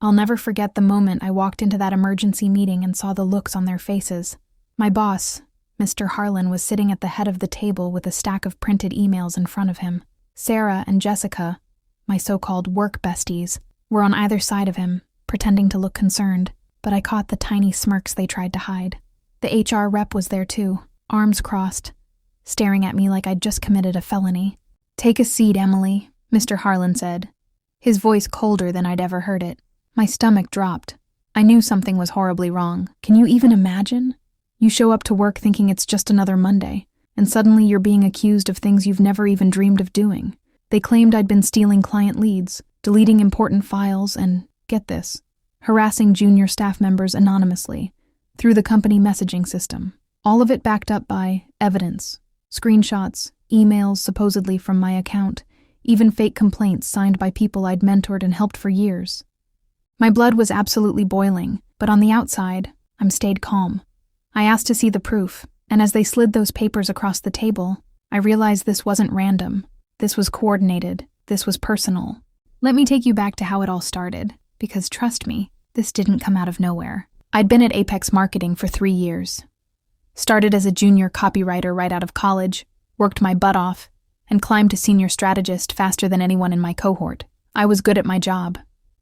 I'll never forget the moment I walked into that emergency meeting and saw the looks on their faces. My boss, Mr. Harlan, was sitting at the head of the table with a stack of printed emails in front of him. Sarah and Jessica, my so-called work besties, were on either side of him, pretending to look concerned, but I caught the tiny smirks they tried to hide. The HR rep was there too, arms crossed, staring at me like I'd just committed a felony. "Take a seat, Emily," Mr. Harlan said, his voice colder than I'd ever heard it. My stomach dropped. I knew something was horribly wrong. Can you even imagine? You show up to work thinking it's just another Monday, and suddenly you're being accused of things you've never even dreamed of doing. They claimed I'd been stealing client leads, deleting important files, and, get this, harassing junior staff members anonymously through the company messaging system. All of it backed up by evidence, screenshots, emails supposedly from my account, even fake complaints signed by people I'd mentored and helped for years. My blood was absolutely boiling, but on the outside, I stayed calm. I asked to see the proof, and as they slid those papers across the table, I realized this wasn't random. This was coordinated. This was personal. Let me take you back to how it all started, because trust me, this didn't come out of nowhere. I'd been at Apex Marketing for 3 years. Started as a junior copywriter right out of college, worked my butt off, and climbed to senior strategist faster than anyone in my cohort. I was good at my job.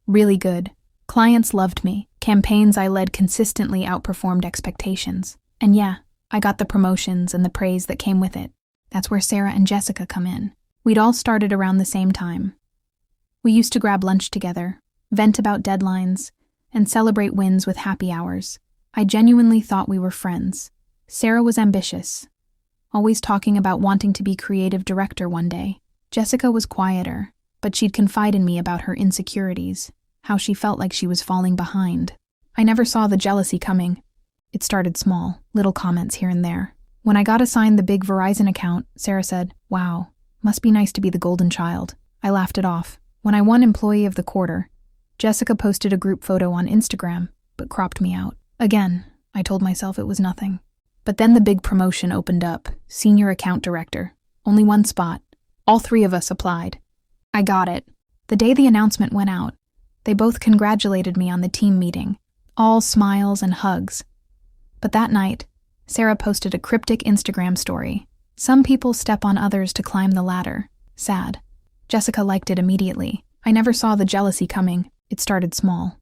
Really good. Clients loved me. Campaigns I led consistently outperformed expectations. And yeah, I got the promotions and the praise that came with it. That's where Sarah and Jessica come in. We'd all started around the same time. We used to grab lunch together, vent about deadlines, and celebrate wins with happy hours. I genuinely thought we were friends. Sarah was ambitious, always talking about wanting to be creative director one day. Jessica was quieter, but she'd confide in me about her insecurities, how she felt like she was falling behind. I never saw the jealousy coming. It started small, little comments here and there. When I got assigned the big Verizon account, Sarah said, "Wow, must be nice to be the golden child." I laughed it off. When I won Employee of the Quarter, Jessica posted a group photo on Instagram, but cropped me out. Again, I told myself it was nothing. But then the big promotion opened up, Senior Account Director. Only one spot. All 3 of us applied. I got it. The day the announcement went out, they both congratulated me on the team meeting, all smiles and hugs. But that night, Sarah posted a cryptic Instagram story. "Some people step on others to climb the ladder. Sad." Jessica liked it immediately. I never saw the jealousy coming. It started small.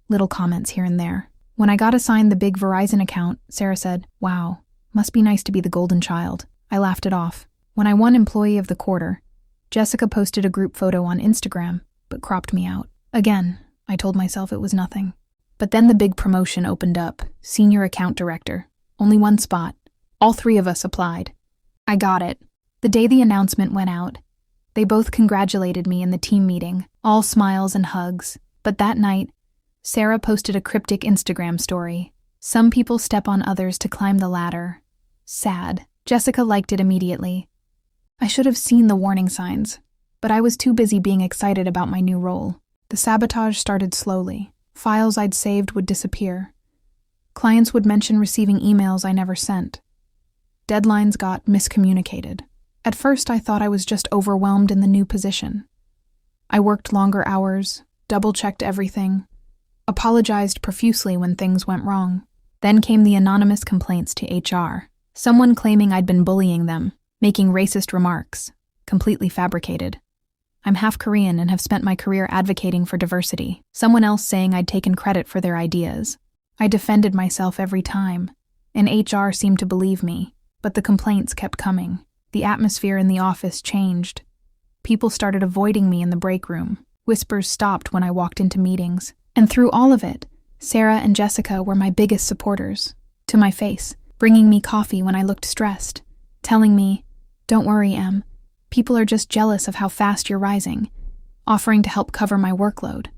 Little comments here and there. When I got assigned the big Verizon account, Sarah said, "Wow, must be nice to be the golden child." I laughed it off. When I won Employee of the Quarter, Jessica posted a group photo on Instagram, but cropped me out. Again, I told myself it was nothing. But then the big promotion opened up, Senior Account Director. Only one spot. All 3 of us applied. I got it. The day the announcement went out, they both congratulated me in the team meeting, all smiles and hugs. But that night, Sarah posted a cryptic Instagram story. "Some people step on others to climb the ladder. Sad." Jessica liked it immediately. I should have seen the warning signs, but I was too busy being excited about my new role. The sabotage started slowly. Files I'd saved would disappear. Clients would mention receiving emails I never sent. Deadlines got miscommunicated. At first, I thought I was just overwhelmed in the new position. I worked longer hours, double-checked everything, apologized profusely when things went wrong. Then came the anonymous complaints to HR. Someone claiming I'd been bullying them, making racist remarks, completely fabricated. I'm half Korean and have spent my career advocating for diversity. Someone else saying I'd taken credit for their ideas. I defended myself every time, and HR seemed to believe me, but the complaints kept coming. The atmosphere in the office changed. People started avoiding me in the break room. Whispers stopped when I walked into meetings. And through all of it, Sarah and Jessica were my biggest supporters. To my face, bringing me coffee when I looked stressed, telling me, "Don't worry, Em. People are just jealous of how fast you're rising," offering to help cover my workload.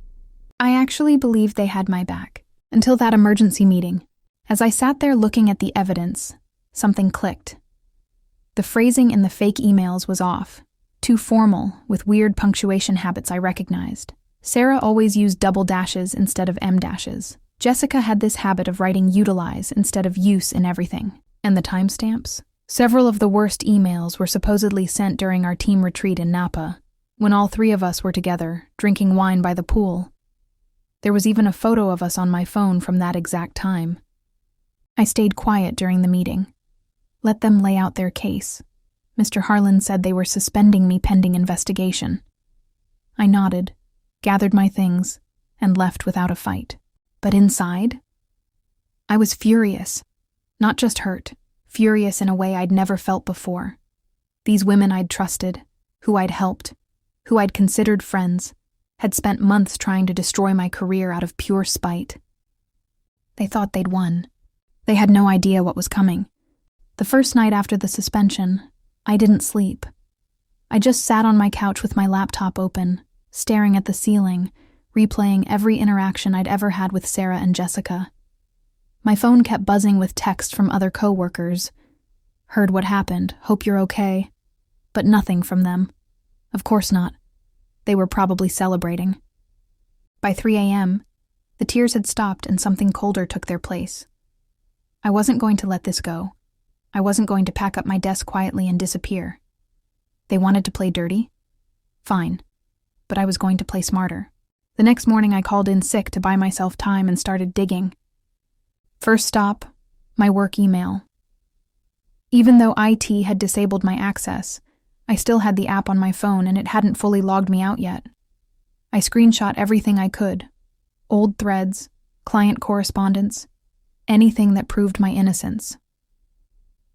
I actually believed they had my back, until that emergency meeting. As I sat there looking at the evidence, something clicked. The phrasing in the fake emails was off, too formal, with weird punctuation habits I recognized. Sarah always used double dashes instead of M dashes. Jessica had this habit of writing utilize instead of use in everything. And the timestamps? Several of the worst emails were supposedly sent during our team retreat in Napa, when all 3 of us were together, drinking wine by the pool. There was even a photo of us on my phone from that exact time. I stayed quiet during the meeting. Let them lay out their case. Mr. Harlan said they were suspending me pending investigation. I nodded, gathered my things, and left without a fight. But inside, I was furious. Not just hurt, furious in a way I'd never felt before. These women I'd trusted, who I'd helped, who I'd considered friends, had spent months trying to destroy my career out of pure spite. They thought they'd won. They had no idea what was coming. The first night after the suspension, I didn't sleep. I just sat on my couch with my laptop open, staring at the ceiling, replaying every interaction I'd ever had with Sarah and Jessica. My phone kept buzzing with text from other coworkers. Heard what happened, hope you're okay. But nothing from them. Of course not. They were probably celebrating. By 3 a.m., the tears had stopped and something colder took their place. I wasn't going to let this go. I wasn't going to pack up my desk quietly and disappear. They wanted to play dirty? Fine. But I was going to play smarter. The next morning I called in sick to buy myself time and started digging. First stop, my work email. Even though IT had disabled my access, I still had the app on my phone and it hadn't fully logged me out yet. I screenshot everything I could. Old threads, client correspondence, anything that proved my innocence.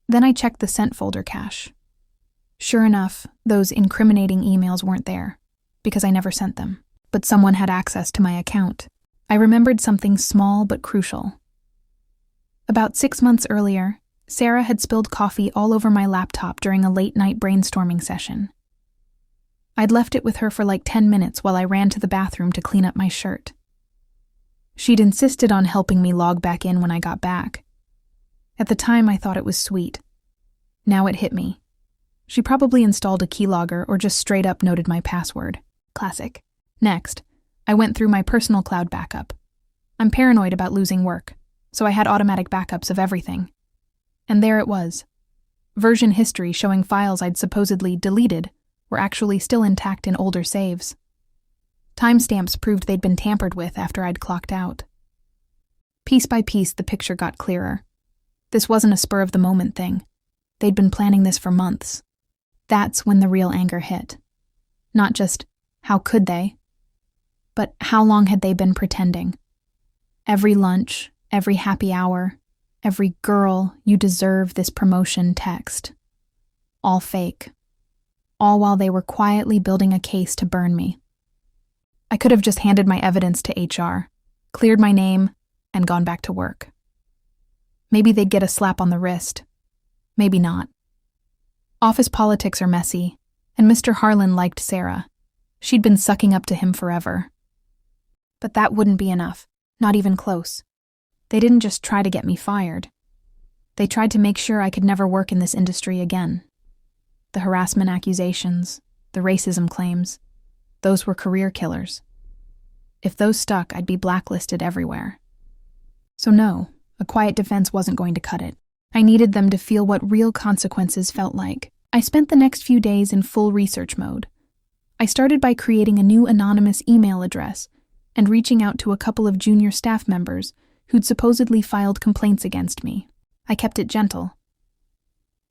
Then I checked the sent folder cache. Sure enough, those incriminating emails weren't there, because I never sent them. But someone had access to my account. I remembered something small but crucial. About 6 months earlier, Sarah had spilled coffee all over my laptop during a late-night brainstorming session. I'd left it with her for like 10 minutes while I ran to the bathroom to clean up my shirt. She'd insisted on helping me log back in when I got back. At the time, I thought it was sweet. Now it hit me. She probably installed a keylogger or just straight up noted my password. Classic. Next, I went through my personal cloud backup. I'm paranoid about losing work, so I had automatic backups of everything. And there it was. Version history showing files I'd supposedly deleted were actually still intact in older saves. Timestamps proved they'd been tampered with after I'd clocked out. Piece by piece, the picture got clearer. This wasn't a spur-of-the-moment thing. They'd been planning this for months. That's when the real anger hit. Not just, how could they? But how long had they been pretending? Every lunch, every happy hour, every "girl, you deserve this promotion" text. All fake. All while they were quietly building a case to burn me. I could have just handed my evidence to HR, cleared my name, and gone back to work. Maybe they'd get a slap on the wrist. Maybe not. Office politics are messy, and Mr. Harlan liked Sarah. She'd been sucking up to him forever. But that wouldn't be enough, not even close. They didn't just try to get me fired. They tried to make sure I could never work in this industry again. The harassment accusations, the racism claims, those were career killers. If those stuck, I'd be blacklisted everywhere. So no, a quiet defense wasn't going to cut it. I needed them to feel what real consequences felt like. I spent the next few days in full research mode. I started by creating a new anonymous email address and reaching out to a couple of junior staff members who'd supposedly filed complaints against me. I kept it gentle.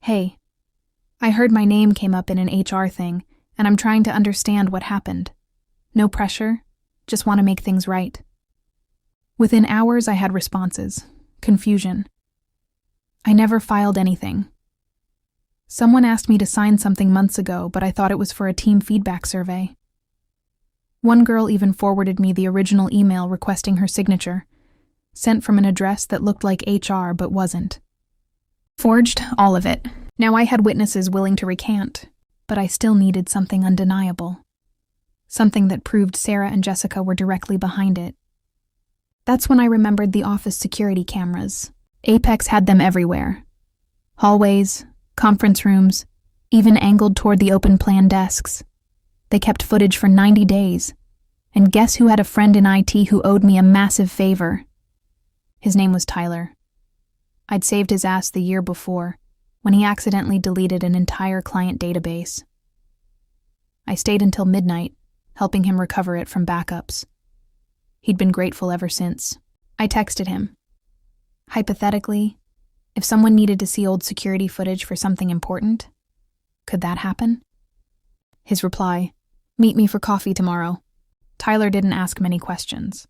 Hey, I heard my name came up in an HR thing, and I'm trying to understand what happened. No pressure, just want to make things right. Within hours, I had responses. Confusion. I never filed anything. Someone asked me to sign something months ago, but I thought it was for a team feedback survey. One girl even forwarded me the original email requesting her signature, sent from an address that looked like HR but wasn't. Forged, all of it. Now I had witnesses willing to recant, but I still needed something undeniable. Something that proved Sarah and Jessica were directly behind it. That's when I remembered the office security cameras. Apex had them everywhere. Hallways, conference rooms, even angled toward the open plan desks. They kept footage for 90 days. And guess who had a friend in IT who owed me a massive favor? His name was Tyler. I'd saved his ass the year before, when he accidentally deleted an entire client database. I stayed until midnight, helping him recover it from backups. He'd been grateful ever since. I texted him. Hypothetically, if someone needed to see old security footage for something important, could that happen? His reply, "Meet me for coffee tomorrow." Tyler didn't ask many questions.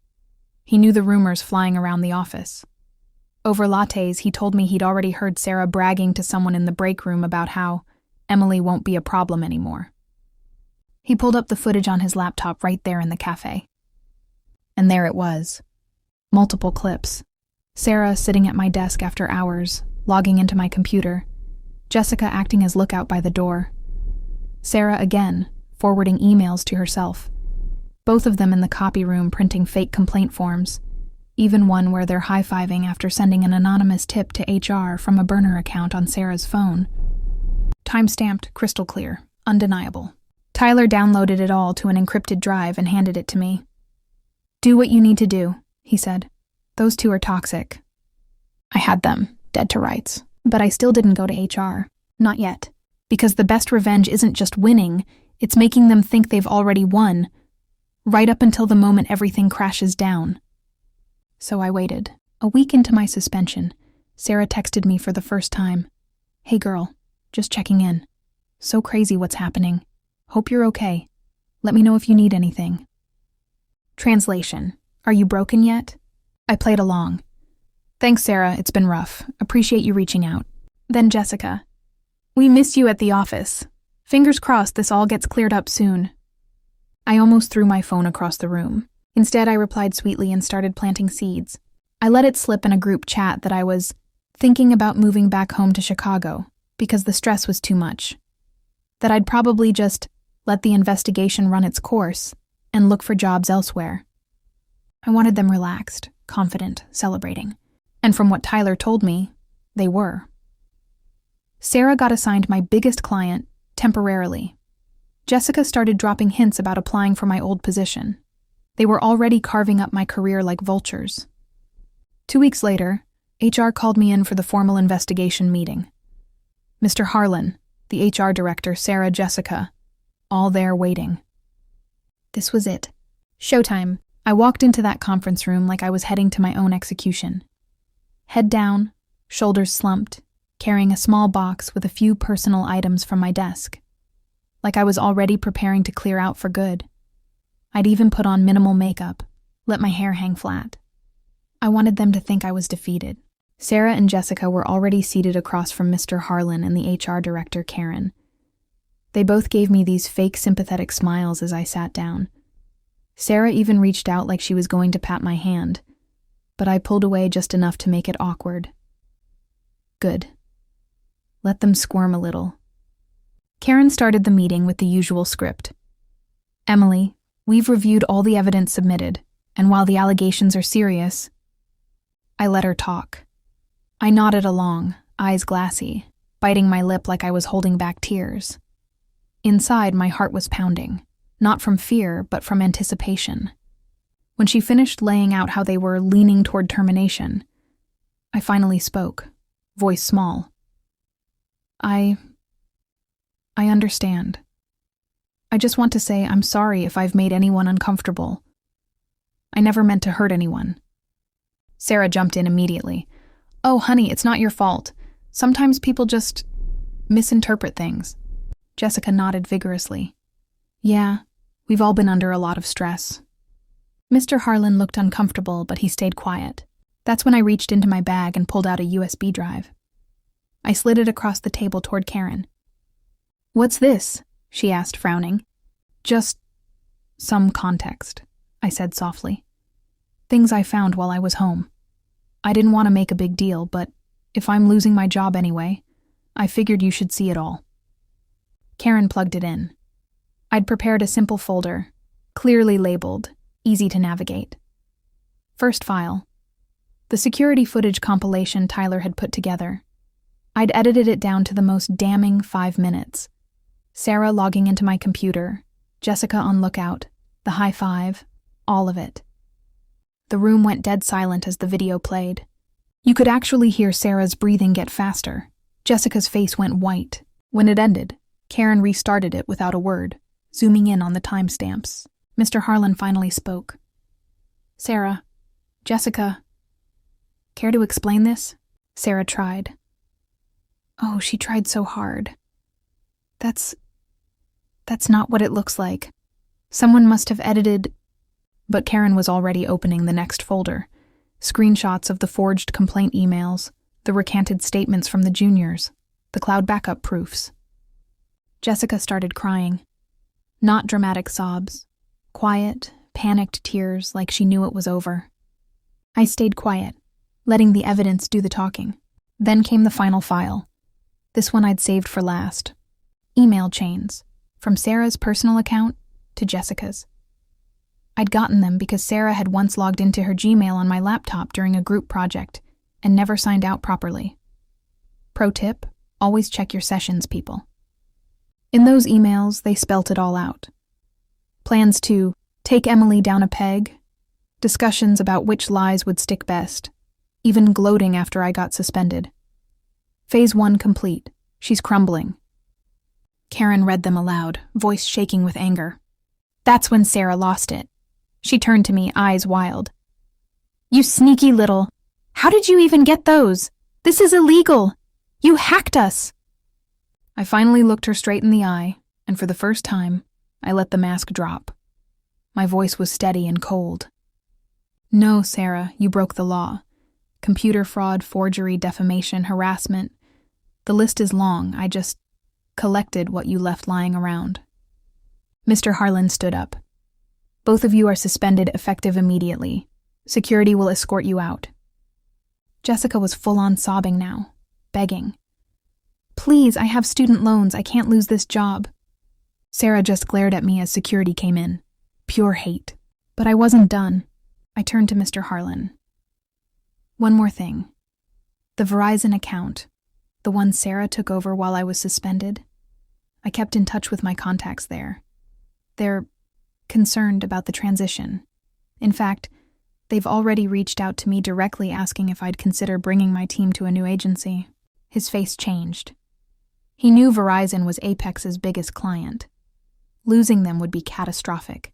He knew the rumors flying around the office. Over lattes, he told me he'd already heard Sarah bragging to someone in the break room about how Emily won't be a problem anymore. He pulled up the footage on his laptop right there in the cafe. And there it was. Multiple clips. Sarah sitting at my desk after hours, logging into my computer. Jessica acting as lookout by the door. Sarah again, forwarding emails to herself. Both of them in the copy room printing fake complaint forms. Even one where they're high-fiving after sending an anonymous tip to HR from a burner account on Sarah's phone. Time-stamped, crystal clear, undeniable. Tyler downloaded it all to an encrypted drive and handed it to me. "Do what you need to do," he said. "Those two are toxic." I had them, dead to rights. But I still didn't go to HR. Not yet. Because the best revenge isn't just winning, it's making them think they've already won, right up until the moment everything crashes down. So I waited. A week into my suspension, Sarah texted me for the first time. "Hey girl, just checking in. So crazy what's happening. Hope you're okay. Let me know if you need anything." Translation: Are you broken yet? I played along. "Thanks, Sarah, it's been rough. Appreciate you reaching out." Then Jessica: "We miss you at the office. Fingers crossed this all gets cleared up soon." I almost threw my phone across the room. Instead, I replied sweetly and started planting seeds. I let it slip in a group chat that I was thinking about moving back home to Chicago because the stress was too much. That I'd probably just let the investigation run its course and look for jobs elsewhere. I wanted them relaxed, confident, celebrating. And from what Tyler told me, they were. Sarah got assigned my biggest client temporarily. Jessica started dropping hints about applying for my old position. They were already carving up my career like vultures. 2 weeks later, HR called me in for the formal investigation meeting. Mr. Harlan, the HR director, Sarah, Jessica, all there waiting. This was it. Showtime. I walked into that conference room like I was heading to my own execution. Head down, shoulders slumped, carrying a small box with a few personal items from my desk. Like I was already preparing to clear out for good. I'd even put on minimal makeup, let my hair hang flat. I wanted them to think I was defeated. Sarah and Jessica were already seated across from Mr. Harlan and the HR director, Karen. They both gave me these fake sympathetic smiles as I sat down. Sarah even reached out like she was going to pat my hand, but I pulled away just enough to make it awkward. Good. Let them squirm a little. Karen started the meeting with the usual script. "Emily, we've reviewed all the evidence submitted, and while the allegations are serious..." I let her talk. I nodded along, eyes glassy, biting my lip like I was holding back tears. Inside, my heart was pounding, not from fear, but from anticipation. When she finished laying out how they were leaning toward termination, I finally spoke, voice small. I understand. I just want to say I'm sorry if I've made anyone uncomfortable. I never meant to hurt anyone." Sarah jumped in immediately. "Oh, honey, it's not your fault. Sometimes people just misinterpret things." Jessica nodded vigorously. "Yeah, we've all been under a lot of stress." Mr. Harlan looked uncomfortable, but he stayed quiet. That's when I reached into my bag and pulled out a USB drive. I slid it across the table toward Karen. "What's this?" she asked, frowning. "Just some context," I said softly. "Things I found while I was home. I didn't want to make a big deal, but if I'm losing my job anyway, I figured you should see it all." Karen plugged it in. I'd prepared a simple folder, clearly labeled, easy to navigate. First file. The security footage compilation Tyler had put together. I'd edited it down to the most damning 5 minutes. Sarah logging into my computer, Jessica on lookout, the high five, all of it. The room went dead silent as the video played. You could actually hear Sarah's breathing get faster. Jessica's face went white. When it ended, Karen restarted it without a word, zooming in on the timestamps. Mr. Harlan finally spoke. Sarah, Jessica, care to explain this? Sarah tried. Oh, she tried so hard. That's not what it looks like. Someone must have edited. But Karen was already opening the next folder. Screenshots of the forged complaint emails, the recanted statements from the juniors, the cloud backup proofs. Jessica started crying. Not dramatic sobs. Quiet, panicked tears like she knew it was over. I stayed quiet, letting the evidence do the talking. Then came the final file. This one I'd saved for last. Email chains, from Sarah's personal account to Jessica's. I'd gotten them because Sarah had once logged into her Gmail on my laptop during a group project and never signed out properly. Pro tip, always check your sessions, people. In those emails, they spelt it all out. Plans to take Emily down a peg, discussions about which lies would stick best, even gloating after I got suspended. Phase 1 complete. She's crumbling. Karen read them aloud, voice shaking with anger. That's when Sarah lost it. She turned to me, eyes wild. You sneaky little. How did you even get those? This is illegal. You hacked us. I finally looked her straight in the eye, and for the first time, I let the mask drop. My voice was steady and cold. No, Sarah, you broke the law. Computer fraud, forgery, defamation, harassment. The list is long. I just collected what you left lying around. Mr. Harlan stood up. Both of you are suspended effective immediately. Security will escort you out. Jessica was full-on sobbing now, begging. Please, I have student loans. I can't lose this job. Sarah just glared at me as security came in. Pure hate. But I wasn't done. I turned to Mr. Harlan. One more thing. The Verizon account, the one Sarah took over while I was suspended, I kept in touch with my contacts there. They're concerned about the transition. In fact, they've already reached out to me directly asking if I'd consider bringing my team to a new agency. His face changed. He knew Verizon was Apex's biggest client. Losing them would be catastrophic.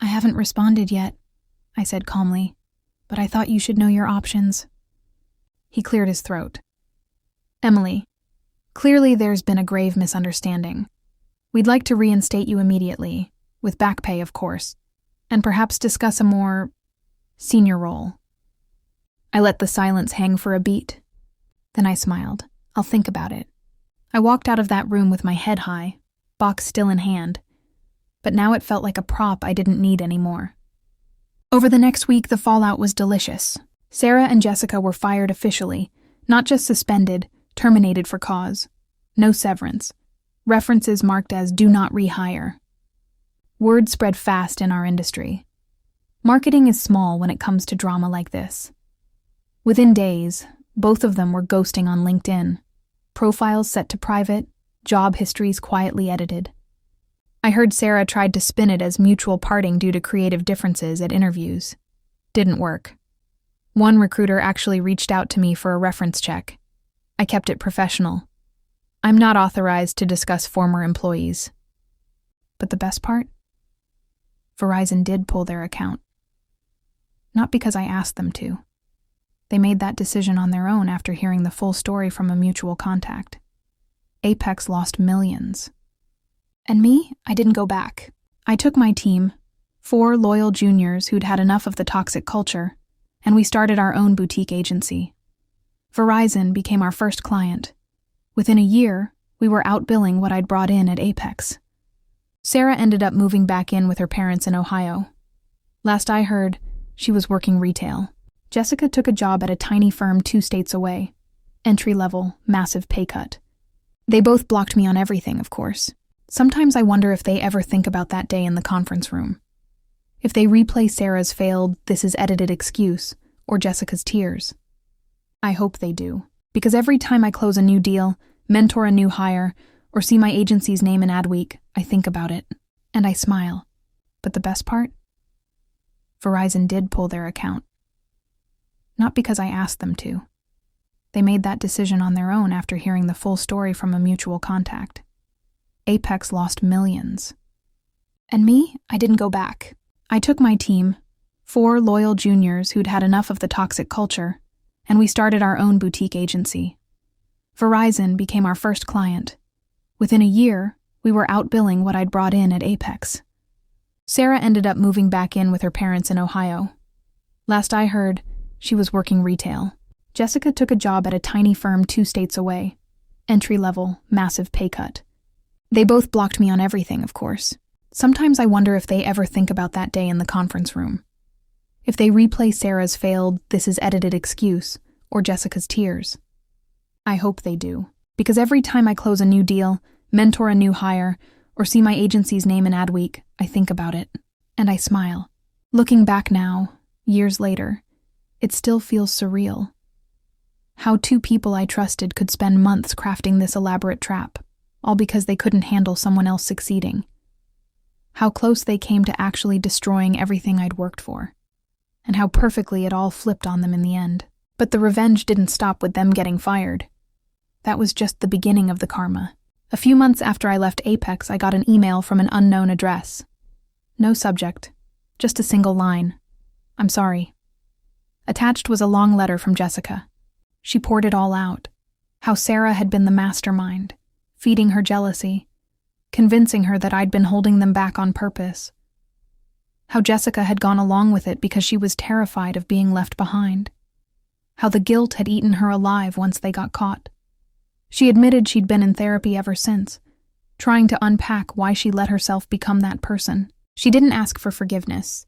I haven't responded yet, I said calmly, but I thought you should know your options. He cleared his throat. Emily, clearly there's been a grave misunderstanding. We'd like to reinstate you immediately, with back pay, of course, and perhaps discuss a more senior role. I let the silence hang for a beat. Then I smiled. I'll think about it. I walked out of that room with my head high, box still in hand, but now it felt like a prop I didn't need anymore. Over the next week, the fallout was delicious. Sarah and Jessica were fired officially, not just suspended, terminated for cause. No severance. References marked as do not rehire. Word spread fast in our industry. Marketing is small when it comes to drama like this. Within days, both of them were ghosting on LinkedIn. Profiles set to private, job histories quietly edited. I heard Sarah tried to spin it as mutual parting due to creative differences at interviews. Didn't work. One recruiter actually reached out to me for a reference check. I kept it professional. I'm not authorized to discuss former employees. But the best part? Verizon did pull their account. Not because I asked them to. They made that decision on their own after hearing the full story from a mutual contact. Apex lost millions. And me, I didn't go back. I took my team, 4 loyal juniors who'd had enough of the toxic culture, and we started our own boutique agency. Verizon became our first client. Within a year, we were outbilling what I'd brought in at Apex. Sarah ended up moving back in with her parents in Ohio. Last I heard, she was working retail. Jessica took a job at a tiny firm 2 states away. Entry-level, massive pay cut. They both blocked me on everything, of course. Sometimes I wonder if they ever think about that day in the conference room. If they replay Sarah's failed "this is edited" excuse, or Jessica's tears. I hope they do, because every time I close a new deal, mentor a new hire, or see my agency's name in Adweek, I think about it, and I smile. But the best part? Verizon did pull their account. Not because I asked them to. They made that decision on their own after hearing the full story from a mutual contact. Apex lost millions. And me, I didn't go back. I took my team, 4 loyal juniors who'd had enough of the toxic culture, and we started our own boutique agency. Verizon became our first client. Within a year, we were outbilling what I'd brought in at Apex. Sarah ended up moving back in with her parents in Ohio. Last I heard, she was working retail. Jessica took a job at a tiny firm 2 states away. Entry-level, massive pay cut. They both blocked me on everything, of course. Sometimes I wonder if they ever think about that day in the conference room. If they replay Sarah's failed, this is edited excuse, or Jessica's tears. I hope they do, because every time I close a new deal, mentor a new hire, or see my agency's name in Adweek, I think about it, and I smile. Looking back now, years later, it still feels surreal. How 2 people I trusted could spend months crafting this elaborate trap, all because they couldn't handle someone else succeeding. How close they came to actually destroying everything I'd worked for, and how perfectly it all flipped on them in the end. But the revenge didn't stop with them getting fired. That was just the beginning of the karma. A few months after I left Apex, I got an email from an unknown address. No subject, just a single line. I'm sorry. Attached was a long letter from Jessica. She poured it all out. How Sarah had been the mastermind, feeding her jealousy, convincing her that I'd been holding them back on purpose. How Jessica had gone along with it because she was terrified of being left behind. How the guilt had eaten her alive once they got caught. She admitted she'd been in therapy ever since, trying to unpack why she let herself become that person. She didn't ask for forgiveness.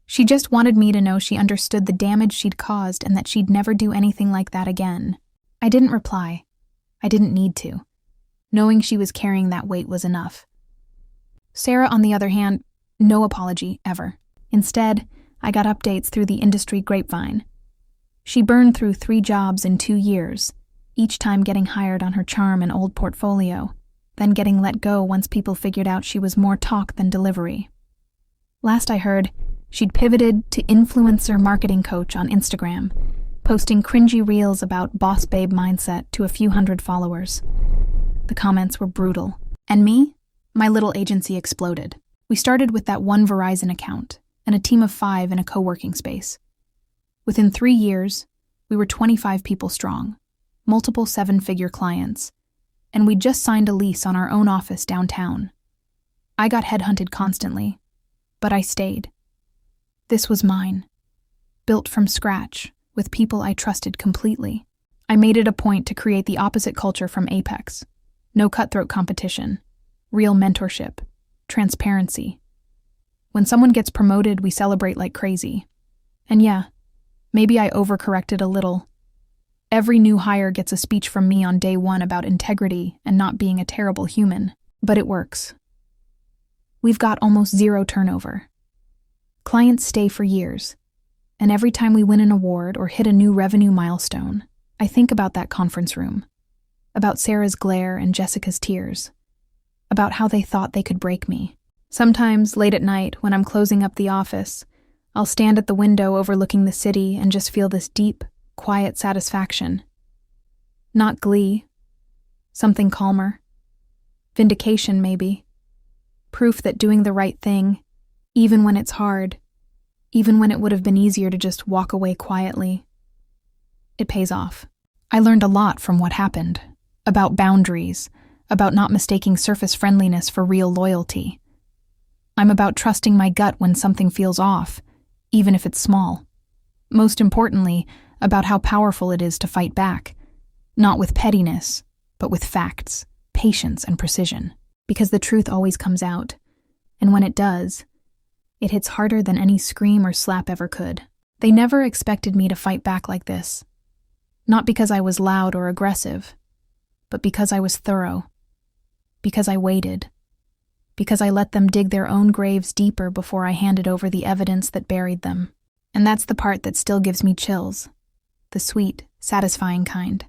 She just wanted me to know she understood the damage she'd caused and that she'd never do anything like that again. I didn't reply. I didn't need to. Knowing she was carrying that weight was enough. Sarah, on the other hand, no apology, ever. Instead, I got updates through the industry grapevine. She burned through 3 jobs in 2 years, each time getting hired on her charm and old portfolio, then getting let go once people figured out she was more talk than delivery. Last I heard, she'd pivoted to influencer marketing coach on Instagram, posting cringy reels about boss babe mindset to a few hundred followers. The comments were brutal. And me? My little agency exploded. We started with that one Verizon account and a team of 5 in a co-working space. Within 3 years, we were 25 people strong, multiple 7-figure clients, and we'd just signed a lease on our own office downtown. I got headhunted constantly, but I stayed. This was mine, built from scratch, with people I trusted completely. I made it a point to create the opposite culture from Apex. No cutthroat competition, real mentorship, transparency. When someone gets promoted, we celebrate like crazy. And yeah, maybe I overcorrected a little. Every new hire gets a speech from me on day 1 about integrity and not being a terrible human, but it works. We've got almost 0 turnover. Clients stay for years, and every time we win an award or hit a new revenue milestone, I think about that conference room, about Sarah's glare and Jessica's tears, about how they thought they could break me. Sometimes, late at night, when I'm closing up the office, I'll stand at the window overlooking the city and just feel this deep, quiet satisfaction. Not glee. Something calmer. Vindication, maybe. Proof that doing the right thing, even when it's hard, even when it would have been easier to just walk away quietly, it pays off. I learned a lot from what happened. About boundaries, about not mistaking surface friendliness for real loyalty. I'm about trusting my gut when something feels off, even if it's small. Most importantly, about how powerful it is to fight back, not with pettiness, but with facts, patience, and precision. Because the truth always comes out, and when it does, it hits harder than any scream or slap ever could. They never expected me to fight back like this. Not because I was loud or aggressive, but because I was thorough. Because I waited. Because I let them dig their own graves deeper before I handed over the evidence that buried them. And that's the part that still gives me chills. The sweet, satisfying kind.